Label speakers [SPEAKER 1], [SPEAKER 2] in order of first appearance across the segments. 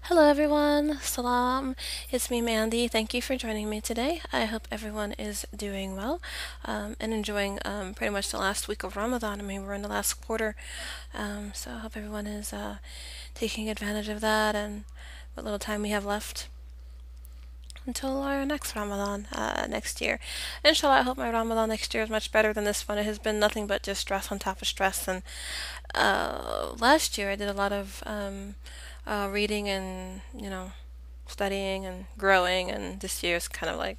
[SPEAKER 1] Hello everyone, Salam. It's me, Mandy. Thank you for joining me today. I hope everyone is doing well and enjoying pretty much the last week of Ramadan. I mean, we're in the last quarter, so I hope everyone is taking advantage of that and what little time we have left until our next Ramadan next year. Inshallah, I hope my Ramadan next year is much better than this one. It has been nothing but just stress on top of stress. And last year I did a lot of reading and, studying and growing, and this year's kind of like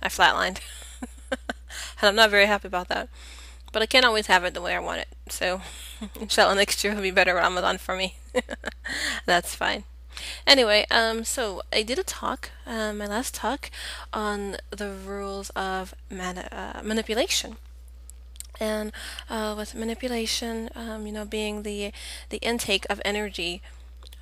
[SPEAKER 1] I flatlined. And I'm not very happy about that. But I can't always have it the way I want it. So, inshallah, next year will be better Ramadan for me. That's fine. Anyway, so I did a talk, my last talk, on the rules of manipulation. And with manipulation, being the intake of energy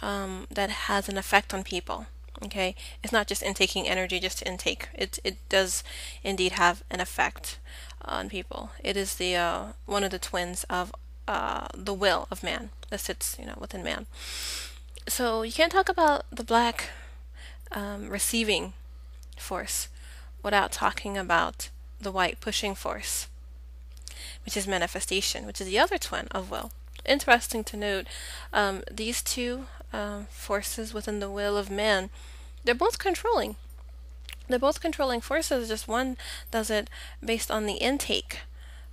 [SPEAKER 1] that has an effect on people. Okay, it's not just intaking energy just to intake. It does indeed have an effect on people. It is the one of the twins of the will of man that sits within man. So you can't talk about the black receiving force without talking about the white pushing force, which is manifestation, which is the other twin of will. Interesting to note, these two forces within the will of man, they're both controlling. They're both controlling forces, just one does it based on the intake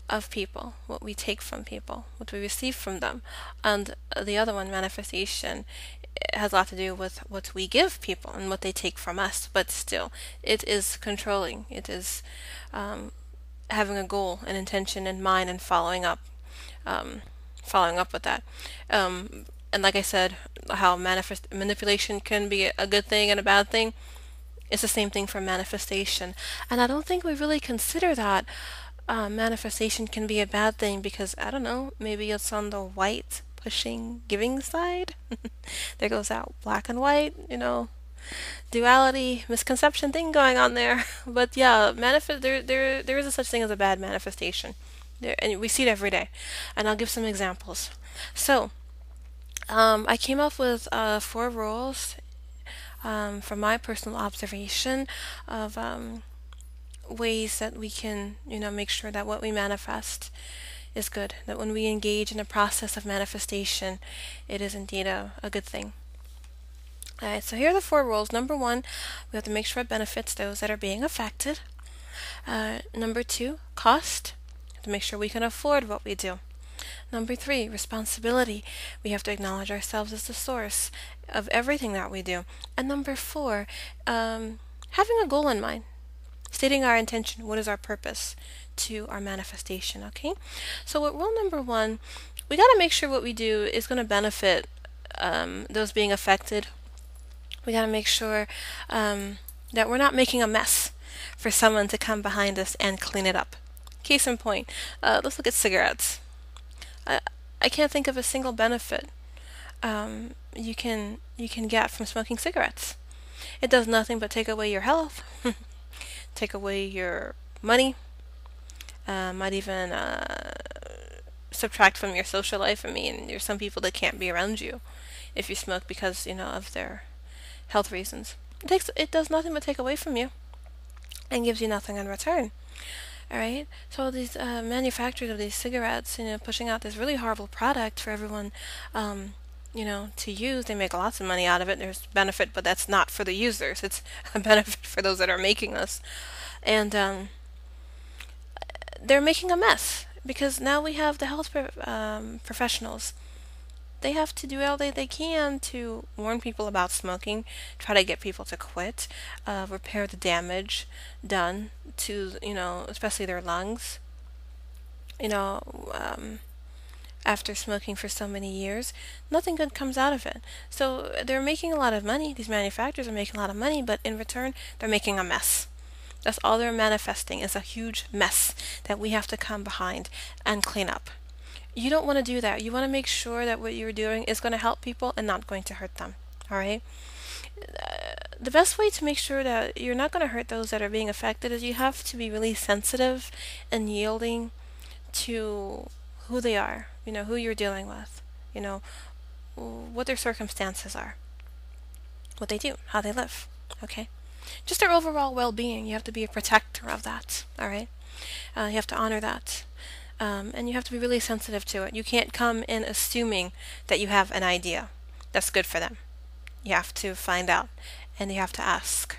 [SPEAKER 1] of people, what we take from people, what we receive from them. And the other one, manifestation, has a lot to do with what we give people and what they take from us. But still, it is controlling. It is having a goal, an intention in mind, and following up with that. And like I said, how manipulation can be a good thing and a bad thing. It's the same thing for manifestation. And I don't think we really consider that manifestation can be a bad thing because, I don't know, maybe it's on the white pushing giving side. There goes that black and white, duality, misconception thing going on there. But yeah, there is a such thing as a bad manifestation. And we see it every day. And I'll give some examples. So, I came up with four rules from my personal observation of ways that we can, make sure that what we manifest is good. That when we engage in a process of manifestation, it is indeed a good thing. Alright, so here are the four rules. Number one, we have to make sure it benefits those that are being affected. Number two, cost. We have to make sure we can afford what we do. Number three, responsibility. We have to acknowledge ourselves as the source of everything that we do. And number four, having a goal in mind, stating our intention, what is our purpose to our manifestation, okay? So with rule number one, we got to make sure what we do is going to benefit those being affected. We got to make sure that we're not making a mess for someone to come behind us and clean it up. Case in point, let's look at cigarettes. I can't think of a single benefit you can get from smoking cigarettes. It does nothing but take away your health, take away your money, might even subtract from your social life. I mean, there's some people that can't be around you if you smoke because of their health reasons. It does nothing but take away from you and gives you nothing in return. All right, so these manufacturers of these cigarettes, pushing out this really horrible product for everyone, to use. They make lots of money out of it. There's benefit, but that's not for the users. It's a benefit for those that are making this, and they're making a mess because now we have the health professionals. They have to do all they can to warn people about smoking, try to get people to quit, repair the damage done to, especially their lungs, you know, um, after smoking for so many years. Nothing good comes out of it. So they're making a lot of money. These manufacturers are making a lot of money, but in return, they're making a mess. That's all they're manifesting is a huge mess that we have to come behind and clean up. You don't want to do that. You want to make sure that what you're doing is going to help people and not going to hurt them. All right? The best way to make sure that you're not going to hurt those that are being affected is you have to be really sensitive and yielding to who they are, who you're dealing with, what their circumstances are. what they do, how they live. Okay? Just their overall well being. You have to be a protector of that. All right? You have to honor that. And you have to be really sensitive to it. You can't come in assuming that you have an idea that's good for them. You have to find out and you have to ask.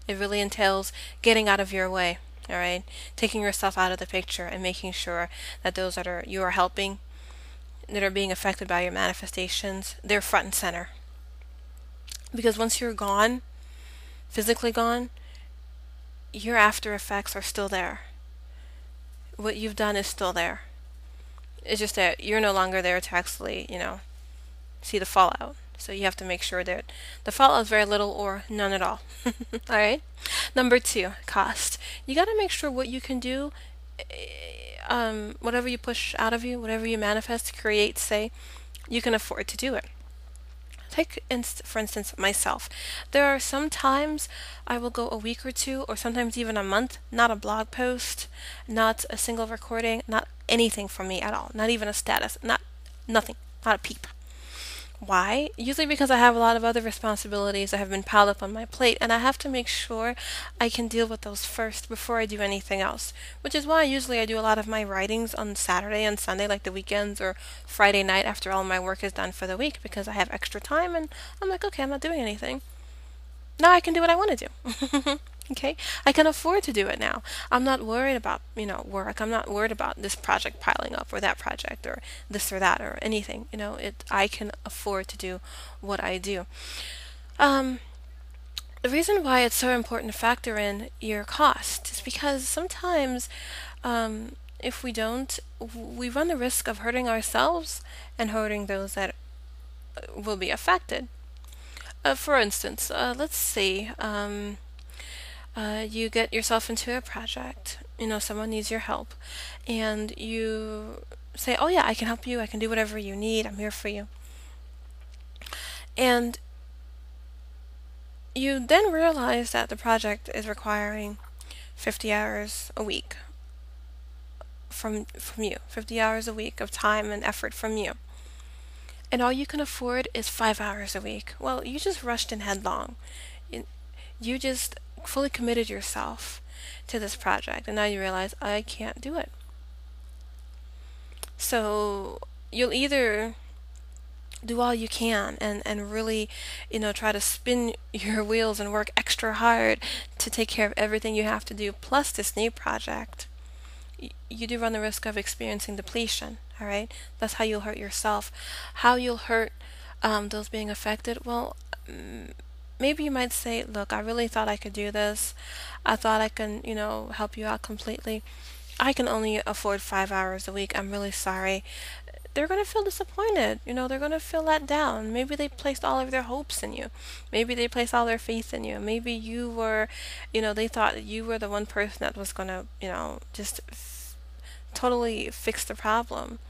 [SPEAKER 1] It really entails getting out of your way, all right? Taking yourself out of the picture and making sure that those that you are helping, that are being affected by your manifestations, they're front and center. Because once you're gone, physically gone, your after effects are still there. What you've done is still there. It's just that you're no longer there to actually, see the fallout. So you have to make sure that the fallout is very little or none at all. All right. Number 2, cost. You got to make sure what you can do, whatever you push out of you, whatever you manifest, create, say, you can afford to do it. Take, for instance, myself. There are some times I will go a week or 2, or sometimes even a month, not a blog post, not a single recording, not anything from me at all, not even a status, nothing, not a peep. Why? Usually because I have a lot of other responsibilities that have been piled up on my plate, and I have to make sure I can deal with those first before I do anything else. Which is why usually I do a lot of my writings on Saturday and Sunday, like the weekends, or Friday night after all my work is done for the week, because I have extra time and I'm like, okay, I'm not doing anything. Now I can do what I want to do. Okay? I can afford to do it now. I'm not worried about, work. I'm not worried about this project piling up or that project or this or that or anything. I can afford to do what I do. The reason why it's so important to factor in your cost is because sometimes if we don't, we run the risk of hurting ourselves and hurting those that will be affected. For instance, let's see. You get yourself into a project, someone needs your help, and you say, oh yeah, I can help you, I can do whatever you need, I'm here for you. And you then realize that the project is requiring 50 hours a week from you, 50 hours a week of time and effort from you. And all you can afford is 5 hours a week. Well, you just rushed in headlong. You just fully committed yourself to this project, and now you realize I can't do it. So you'll either do all you can and really, try to spin your wheels and work extra hard to take care of everything you have to do, plus this new project. You do run the risk of experiencing depletion, all right? That's how you'll hurt yourself. How you'll hurt those being affected, well, maybe you might say, look, I really thought I could do this. I thought I can, help you out completely. I can only afford 5 hours a week. I'm really sorry. They're going to feel disappointed. They're going to feel let down. Maybe they placed all of their hopes in you. Maybe they placed all their faith in you. Maybe you were, they thought you were the one person that was going to, just totally fix the problem.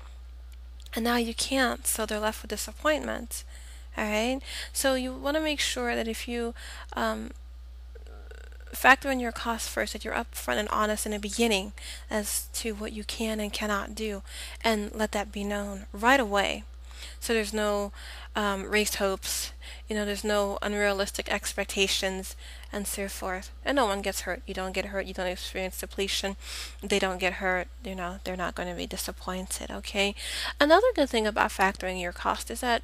[SPEAKER 1] And now you can't, so they're left with disappointment. All right. So you want to make sure that if you factor in your costs first, that you're upfront and honest in the beginning as to what you can and cannot do, and let that be known right away. So there's no raised hopes, there's no unrealistic expectations, and so forth. And no one gets hurt. You don't get hurt. You don't experience depletion. They don't get hurt. They're not going to be disappointed. Okay. Another good thing about factoring your cost is that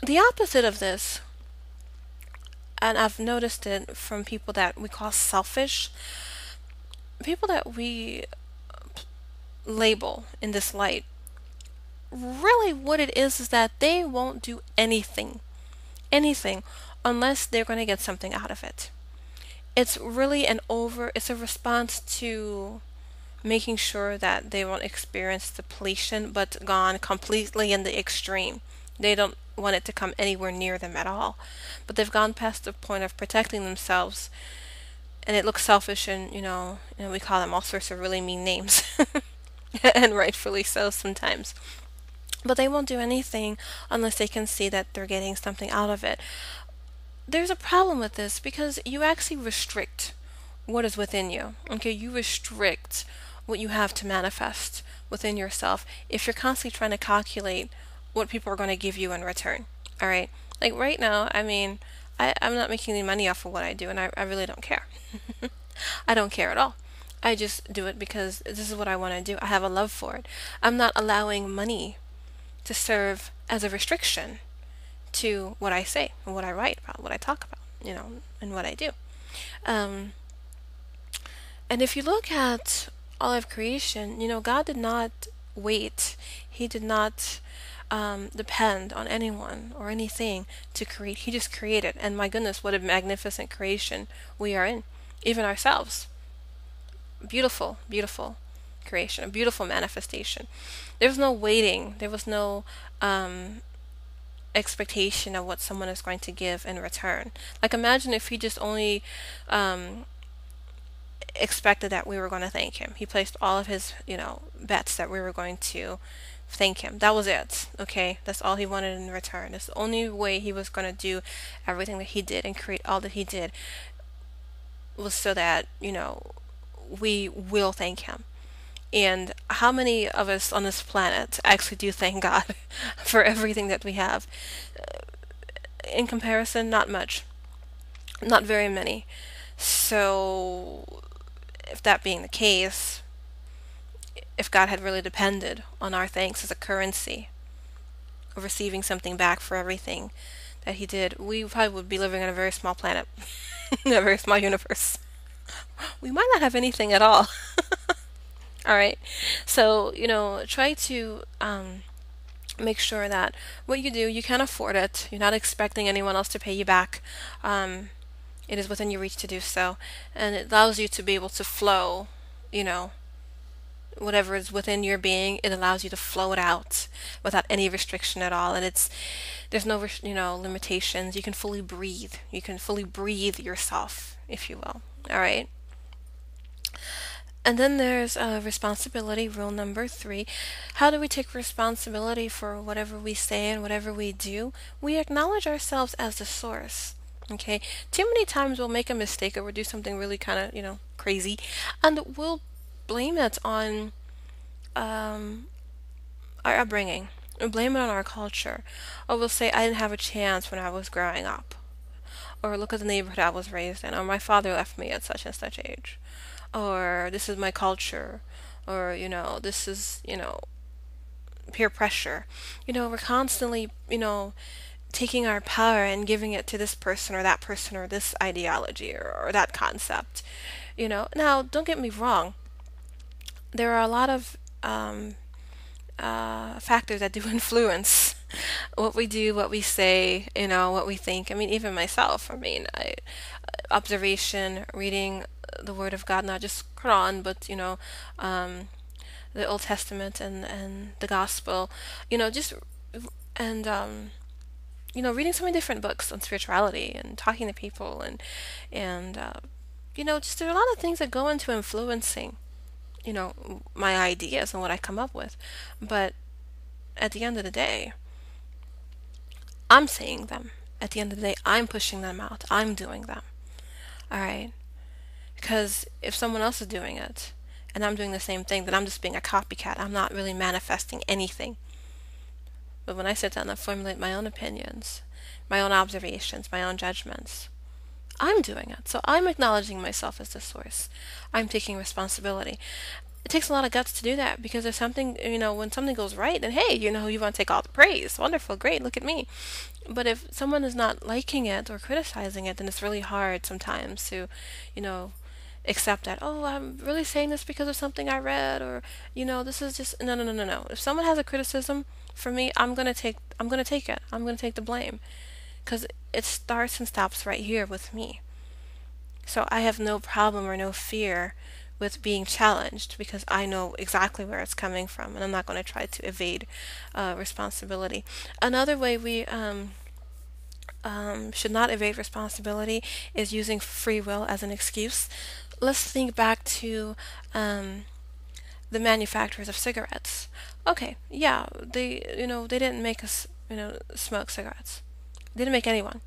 [SPEAKER 1] the opposite of this, and I've noticed it from people that we call selfish, people that we label in this light, really what it is that they won't do anything, unless they're going to get something out of it. It's really it's a response to making sure that they won't experience depletion, but gone completely in the extreme. They don't want it to come anywhere near them at all. But they've gone past the point of protecting themselves, and it looks selfish, and we call them all sorts of really mean names. And rightfully so sometimes. But they won't do anything unless they can see that they're getting something out of it. There's a problem with this because you actually restrict what is within you. Okay, you restrict what you have to manifest within yourself if you're constantly trying to calculate what people are going to give you in return. All right. Like right now, I mean, I'm not making any money off of what I do, and I really don't care. I don't care at all. I just do it because this is what I want to do. I have a love for it. I'm not allowing money to serve as a restriction to what I say and what I write about, what I talk about, and what I do. Um, and if you look at all of creation, God did not wait. He did not depend on anyone or anything to create. He just created. And my goodness, what a magnificent creation we are in, even ourselves. Beautiful, beautiful creation, a beautiful manifestation. There was no waiting. There was no expectation of what someone is going to give in return. Like imagine if he just only expected that we were going to thank him. He placed all of his, bets that we were going to thank him. That was it. Okay? That's all he wanted in return. That's the only way he was going to do everything that he did and create all that he did was so that, we will thank him. And how many of us on this planet actually do thank God for everything that we have? In comparison, not much. Not very many. So, if that being the case, if God had really depended on our thanks as a currency of receiving something back for everything that he did, we probably would be living on a very small planet, in a very small universe. We might not have anything at all. All right. So, try to make sure that what you do, you can afford it. You're not expecting anyone else to pay you back. It is within your reach to do so. And it allows you to be able to flow, you know, whatever is within your being, it allows you to flow it out without any restriction at all. And there's no, limitations. You can fully breathe. You can fully breathe yourself, if you will. All right. And then there's responsibility, rule number 3. How do we take responsibility for whatever we say and whatever we do? We acknowledge ourselves as the source. Okay? Too many times we'll make a mistake or we'll do something really kind of, crazy, and we'll blame it on our upbringing. We'll blame it on our culture. Or we'll say, I didn't have a chance when I was growing up. Or look at the neighborhood I was raised in. Or my father left me at such and such age. Or this is my culture, or this is peer pressure. We're constantly taking our power and giving it to this person or that person or this ideology or that concept. Now don't get me wrong, there are a lot of factors that do influence what we do, what we say, what we think. I mean, even myself, observation, reading the Word of God, not just Quran, but the Old Testament and the Gospel, just and reading so many different books on spirituality and talking to people and just there are a lot of things that go into influencing my ideas and what I come up with. But at the end of the day, I'm saying them. At the end of the day, I'm pushing them out. I'm doing them. All right. Because if someone else is doing it and I'm doing the same thing, then I'm just being a copycat. I'm not really manifesting anything. But when I sit down and formulate my own opinions, my own observations, my own judgments, I'm doing it. So I'm acknowledging myself as the source. I'm taking responsibility. It takes a lot of guts to do that because if something, when something goes right, then hey, you want to take all the praise. Wonderful, great, look at me. But if someone is not liking it or criticizing it, then it's really hard sometimes to, accept that, oh, I'm really saying this because of something I read, or this is just no. If someone has a criticism for me, I'm going to take it. I'm going to take the blame because it starts and stops right here with me. So I have no problem or no fear with being challenged because I know exactly where it's coming from, and I'm not going to try to evade responsibility. Another way we should not evade responsibility is using free will as an excuse. Let's think back to the manufacturers of cigarettes. Okay, yeah, they didn't make us smoke cigarettes. They didn't make anyone.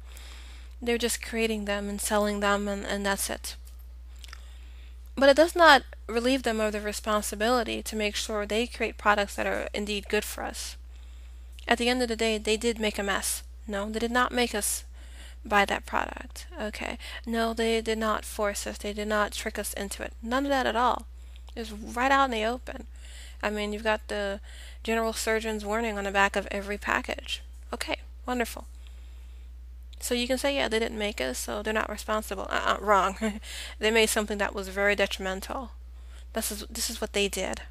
[SPEAKER 1] They're just creating them and selling them, and that's it. But it does not relieve them of the responsibility to make sure they create products that are indeed good for us. At the end of the day, they did make a mess. No, they did not make us buy that product. Okay. No, they did not force us. They did not trick us into it. None of that at all. It was right out in the open. I mean, you've got the general surgeon's warning on the back of every package. Okay, wonderful. So you can say, yeah, they didn't make us, so they're not responsible. Wrong. They made something that was very detrimental. This is what they did.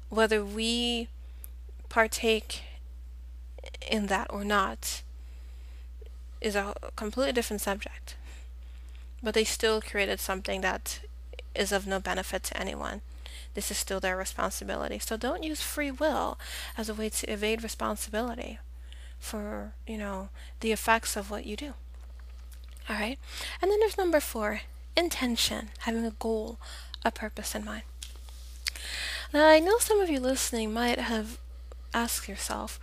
[SPEAKER 1] Whether we partake in that or not is a completely different subject. But they still created something that is of no benefit to anyone. This is still their responsibility. So don't use free will as a way to evade responsibility for, the effects of what you do. All right? And then there's number 4, intention, having a goal, a purpose in mind. Now, I know some of you listening might have asked yourself,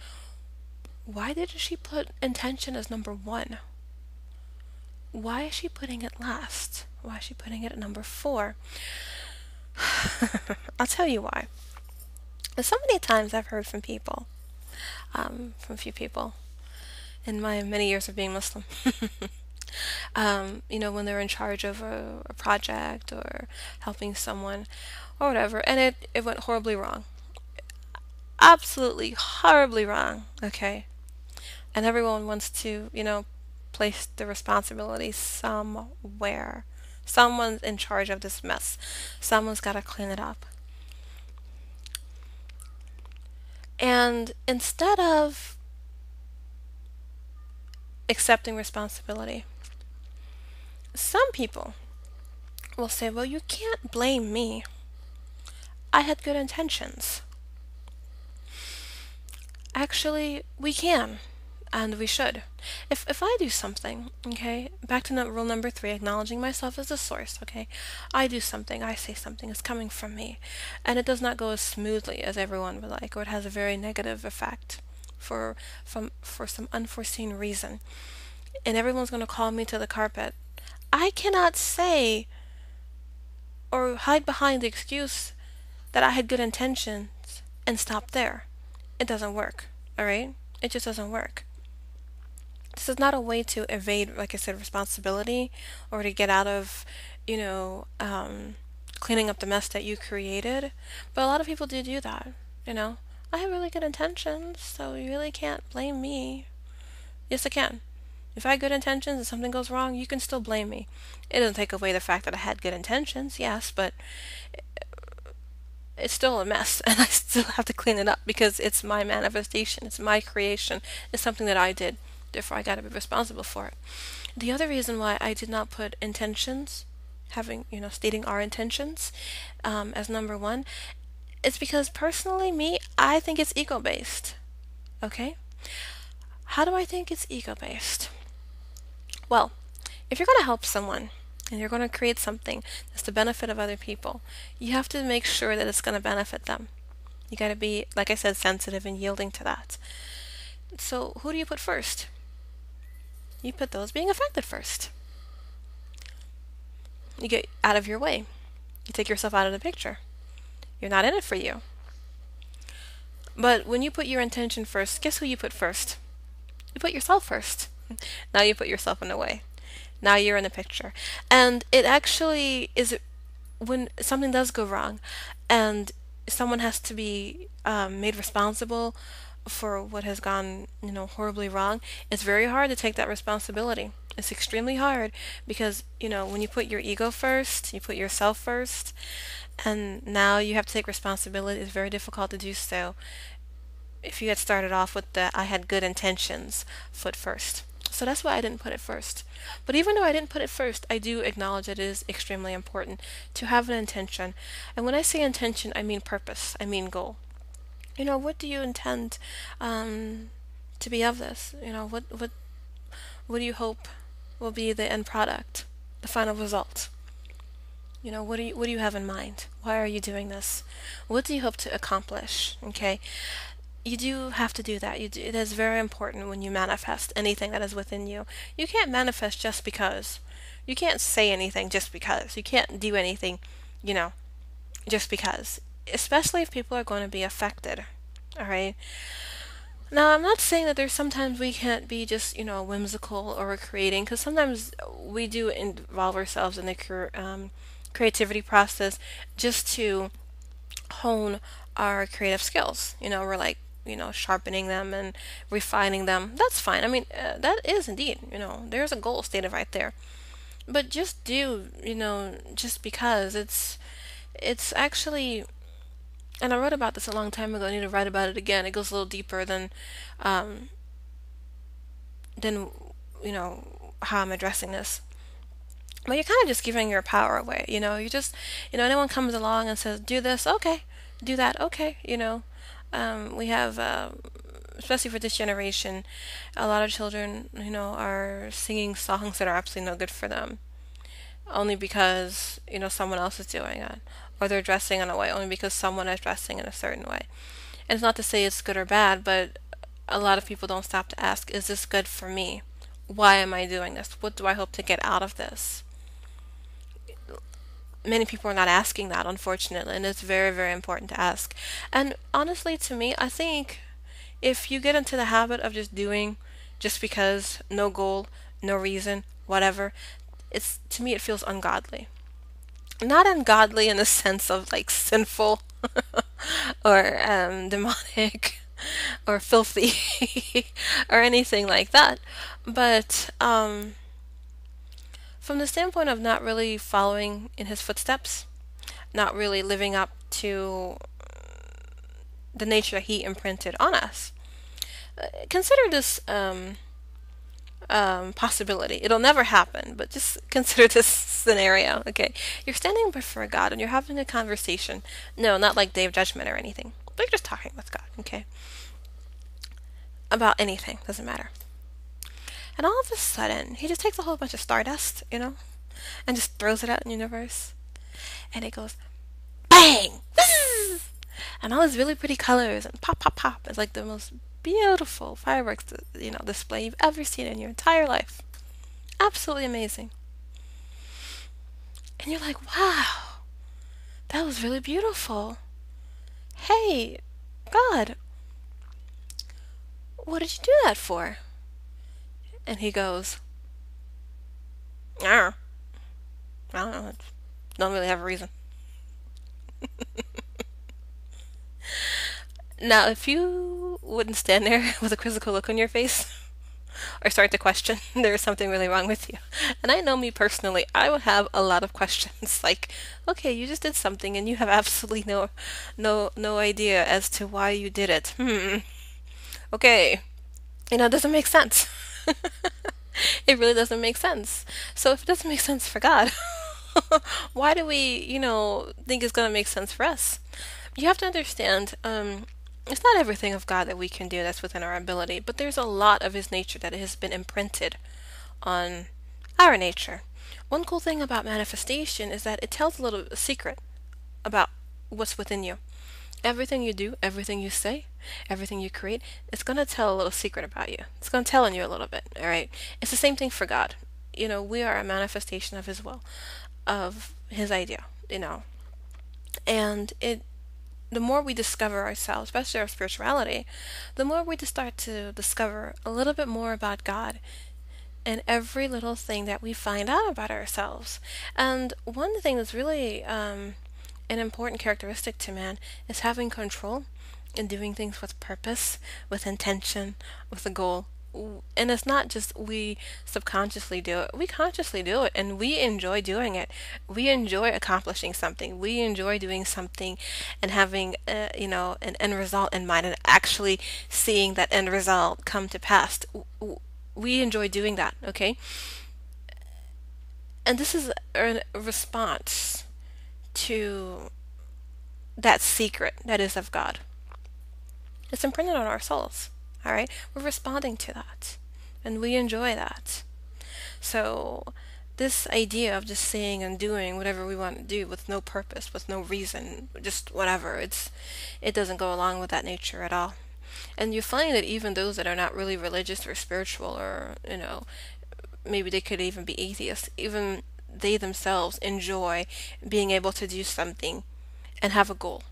[SPEAKER 1] why did she put intention as number 1? Why is she putting it last? Why is she putting it at number 4? I'll tell you why. So many times I've heard from people, from a few people in my many years of being Muslim, when they're in charge of a project or helping someone or whatever, and it went horribly wrong. Absolutely horribly wrong, okay? And everyone wants to, place the responsibility somewhere. Someone's in charge of this mess. Someone's got to clean it up. And instead of accepting responsibility, some people will say, well, you can't blame me. I had good intentions. Actually, we can. And we should. If I do something, okay, back to rule number 3, acknowledging myself as the source, okay, I do something, I say something, it's coming from me, and it does not go as smoothly as everyone would like, or it has a very negative effect for some unforeseen reason, and everyone's going to call me to the carpet. I cannot say or hide behind the excuse that I had good intentions and stop there. It doesn't work, all right? It just doesn't work. This is not a way to evade, like I said, responsibility or to get out of, cleaning up the mess that you created. But a lot of people do that, I have really good intentions, so you really can't blame me. Yes, I can. If I had good intentions and something goes wrong, you can still blame me. It doesn't take away the fact that I had good intentions, yes, but it's still a mess, and I still have to clean it up because it's my manifestation, it's my creation, it's something that I did. Therefore, I got to be responsible for it. The other reason why I did not put intentions, stating our intentions as number 1, is because personally, I think it's ego-based. Okay? How do I think it's ego-based? Well, if you're going to help someone and you're going to create something that's the benefit of other people, you have to make sure that it's going to benefit them. You got to be, like I said, sensitive and yielding to that. So, who do you put first? You put those being affected first. You get out of your way. You take yourself out of the picture. You're not in it for you. But when you put your intention first, guess who you put first? You put yourself first. Now you put yourself in the way. Now you're in the picture. And it actually is when something does go wrong and someone has to be made responsible for what has gone, horribly wrong, it's very hard to take that responsibility. It's extremely hard because, when you put your ego first, you put yourself first, and now you have to take responsibility, it's very difficult to do so if you had started off with the I had good intentions foot first. So that's why I didn't put it first. But even though I didn't put it first, I do acknowledge it is extremely important to have an intention. And when I say intention, I mean purpose, I mean goal. What do you intend to be of this? What do you hope will be the end product, the final result? What do you have in mind? Why are you doing this? What do you hope to accomplish? Okay, you do have to do that. It is very important when you manifest anything that is within you. You can't manifest just because. You can't say anything just because. You can't do anything, just because. Especially if people are going to be affected. All right. Now, I'm not saying that there's sometimes we can't be just, whimsical or creating, because sometimes we do involve ourselves in the creativity process just to hone our creative skills. We're like, sharpening them and refining them. That's fine. I mean, that is indeed, there's a goal stated right there. But just just because it's actually, and I wrote about this a long time ago. I need to write about it again. It goes a little deeper um, than how I'm addressing this. But you're kind of just giving your power away. You just, anyone comes along and says, "Do this," okay. Do that, okay. We have, especially for this generation, a lot of children, are singing songs that are absolutely no good for them, only because someone else is doing it, or they're dressing in a way only because someone is dressing in a certain way. And it's not to say it's good or bad, but a lot of people don't stop to ask, is this good for me? Why am I doing this? What do I hope to get out of this? Many people are not asking that, unfortunately, and it's very, very important to ask. And honestly, to me, I think if you get into the habit of just doing just because, no goal, no reason, whatever, it's, to me, it feels ungodly. Not ungodly in the sense of like sinful or demonic or filthy or anything like that, but from the standpoint of not really following in his footsteps, not really living up to the nature that he imprinted on us. Consider this possibility. It'll never happen, but just consider this scenario. Okay, you're standing before God and you're having a conversation. No, not like Day of Judgment or anything, but you're just talking with God. Okay, about anything, doesn't matter. And all of a sudden, he just takes a whole bunch of stardust, and just throws it out in the universe, and it goes bang, and all these really pretty colors and pop, pop, pop. It's like the most beautiful fireworks, display you've ever seen in your entire life. Absolutely amazing. And you're like, wow, that was really beautiful. Hey, God, what did you do that for? And he goes, I don't know. Don't really have a reason. Now, if you wouldn't stand there with a quizzical look on your face or start to question, there's something really wrong with you. And I know me personally, I would have a lot of questions like, okay, you just did something and you have absolutely no idea as to why you did it. Okay. It doesn't make sense. It really doesn't make sense. So if it doesn't make sense for God, why do we, think it's going to make sense for us? You have to understand, it's not everything of God that we can do that's within our ability, but there's a lot of His nature that has been imprinted on our nature. One cool thing about manifestation is that it tells a little secret about what's within you. Everything you do, everything you say, everything you create, it's going to tell a little secret about you. It's going to tell on you a little bit, all right? It's the same thing for God. We are a manifestation of His will, of His idea, and the more we discover ourselves, especially our spirituality, the more we just start to discover a little bit more about God and every little thing that we find out about ourselves. And one thing that's really an important characteristic to man is having control and doing things with purpose, with intention, with a goal. And it's not just we subconsciously do it, we consciously do it, and we enjoy doing it. We enjoy accomplishing something. We enjoy doing something and having, an end result in mind and actually seeing that end result come to pass. We enjoy doing that, okay? And this is a response to that secret that is of God. It's imprinted on our souls. All right? We're responding to that. And we enjoy that. So, this idea of just saying and doing whatever we want to do with no purpose, with no reason, just whatever, it doesn't go along with that nature at all. And you find that even those that are not really religious or spiritual or, maybe they could even be atheists, even they themselves enjoy being able to do something and have a goal.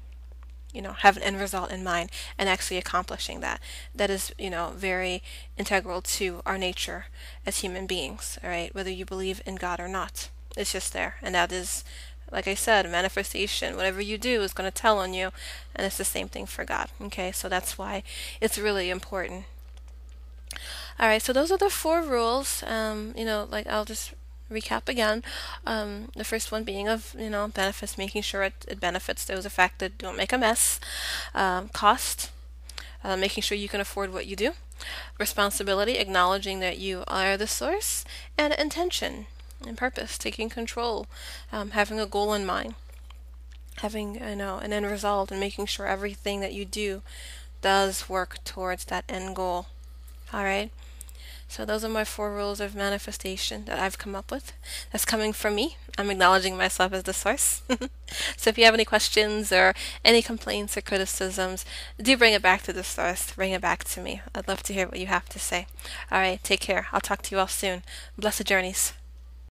[SPEAKER 1] have an end result in mind and actually accomplishing that. That is, very integral to our nature as human beings, all right? Whether you believe in God or not, it's just there. And that is, like I said, manifestation. Whatever you do is going to tell on you, and it's the same thing for God, okay? So that's why it's really important. All right, so those are the four rules. Like I'll just recap again. The first one being of, benefits, making sure it benefits those affected, don't make a mess. Cost, making sure you can afford what you do. Responsibility, acknowledging that you are the source. And intention and purpose, taking control, having a goal in mind, having, an end result, and making sure everything that you do does work towards that end goal. All right. So those are my four rules of manifestation that I've come up with. That's coming from me. I'm acknowledging myself as the source. So if you have any questions or any complaints or criticisms, do bring it back to the source. Bring it back to me. I'd love to hear what you have to say. All right, take care. I'll talk to you all soon. Blessed journeys.